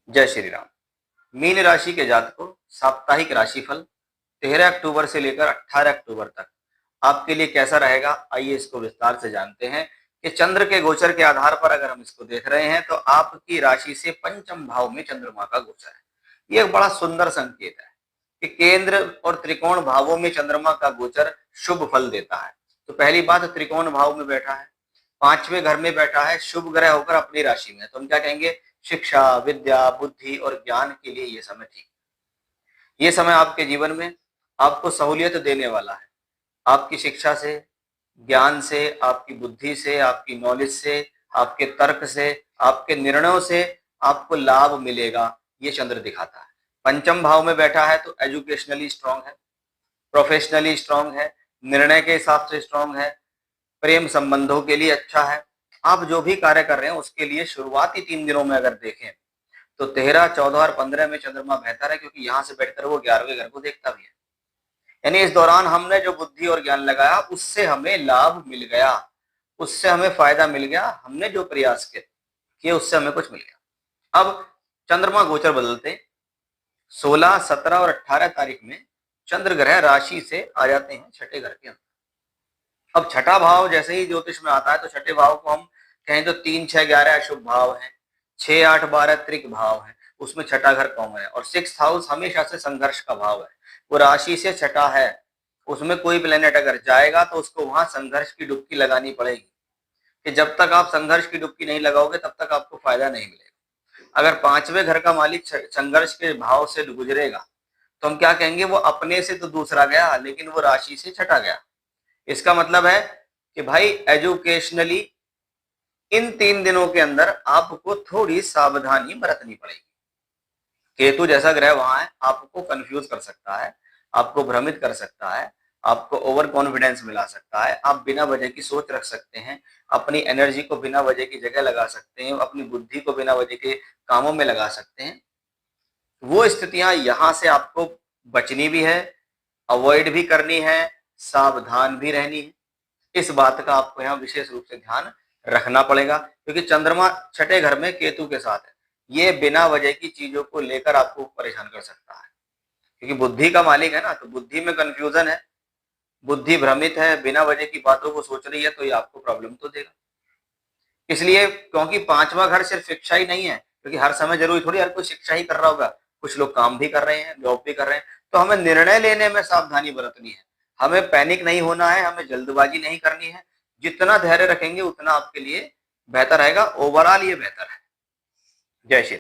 जय श्री राम। मीन राशि के जातकों, साप्ताहिक राशिफल 13 अक्टूबर से लेकर 18 अक्टूबर तक आपके लिए कैसा रहेगा, आइए इसको विस्तार से जानते हैं। कि चंद्र के गोचर के आधार पर अगर हम इसको देख रहे हैं तो आपकी राशि से पंचम भाव में चंद्रमा का गोचर है। ये एक बड़ा सुंदर संकेत है कि केंद्र और त्रिकोण भावों में चंद्रमा का गोचर शुभ फल देता है। तो पहली बात, त्रिकोण भाव में बैठा है, पांचवें घर में बैठा है, शुभ ग्रह होकर अपनी राशि में, तो हम क्या कहेंगे, शिक्षा, विद्या, बुद्धि और ज्ञान के लिए ये समय ठीक। ये समय आपके जीवन में आपको सहूलियत देने वाला है। आपकी शिक्षा से, ज्ञान से, आपकी बुद्धि से, आपकी नॉलेज से, आपके तर्क से, आपके निर्णयों से आपको लाभ मिलेगा, ये चंद्र दिखाता है। पंचम भाव में बैठा है तो एजुकेशनली स्ट्रांग है, प्रोफेशनली स्ट्रांग है, निर्णय के हिसाब से स्ट्रांग है, प्रेम संबंधों के लिए अच्छा है। आप जो भी कार्य कर रहे हैं उसके लिए शुरुआती 3 दिनों में अगर देखें तो 13, 14 और 15 में चंद्रमा बेहतर है, क्योंकि यहाँ से बैठकर वो 11वें घर को देखता भी है। यानी इस दौरान हमने जो बुद्धि और ज्ञान लगाया उससे हमें लाभ मिल गया, उससे हमें फायदा मिल गया, हमने जो प्रयास किए उससे हमें कुछ मिल गया। अब चंद्रमा गोचर बदलते 16, 17 और 18 तारीख में चंद्र ग्रह राशि से आ जाते हैं छठे घर के अंदर। अब छठा भाव जैसे ही ज्योतिष में आता है तो छठे भाव को हम कहें तो 3, 6, 11 अशुभ भाव है, 6, 8, 12 त्रिक भाव है, उसमें छठा घर कॉमन है। और 6th हाउस हमेशा से संघर्ष का भाव है, वो राशि से छठा है, उसमें कोई प्लेनेट अगर जाएगा तो उसको वहां संघर्ष की डुबकी लगानी पड़ेगी, कि जब तक आप संघर्ष की डुबकी नहीं लगाओगे तब तक आपको फायदा नहीं मिलेगा। अगर 5वें घर का मालिक संघर्ष के भाव से गुजरेगा तो हम क्या कहेंगे, वो अपने से तो दूसरा गया लेकिन वो राशि से छठा गया। इसका मतलब है कि भाई एजुकेशनली इन 3 दिनों के अंदर आपको थोड़ी सावधानी बरतनी पड़ेगी। केतु जैसा ग्रह वहां है, आपको कंफ्यूज कर सकता है, आपको भ्रमित कर सकता है, आपको ओवर कॉन्फिडेंस मिला सकता है, आप बिना वजह की सोच रख सकते हैं, अपनी एनर्जी को बिना वजह की जगह लगा सकते हैं, अपनी बुद्धि को बिना वजह के कामों में लगा सकते हैं। वो स्थितियां यहां से आपको बचनी भी है, अवॉइड भी करनी है, सावधान भी रहनी है। इस बात का आपको यहाँ विशेष रूप से ध्यान रखना पड़ेगा, क्योंकि चंद्रमा छठे घर में केतु के साथ है। ये बिना वजह की चीजों को लेकर आपको परेशान कर सकता है, क्योंकि बुद्धि का मालिक है ना, तो बुद्धि में कंफ्यूजन है, बुद्धि भ्रमित है, बिना वजह की बातों को सोच रही है, तो ये आपको प्रॉब्लम तो देगा। इसलिए, क्योंकि 5वां घर सिर्फ शिक्षा ही नहीं है, क्योंकि हर समय जरूरी थोड़ी हर कोई शिक्षा ही कर रहा होगा, कुछ लोग काम भी कर रहे हैं, जॉब भी कर रहे हैं। तो हमें निर्णय लेने में सावधानी बरतनी है, हमें पैनिक नहीं होना है, हमें जल्दबाजी नहीं करनी है। जितना धैर्य रखेंगे उतना आपके लिए बेहतर रहेगा। ओवरऑल ये बेहतर है। जय श्री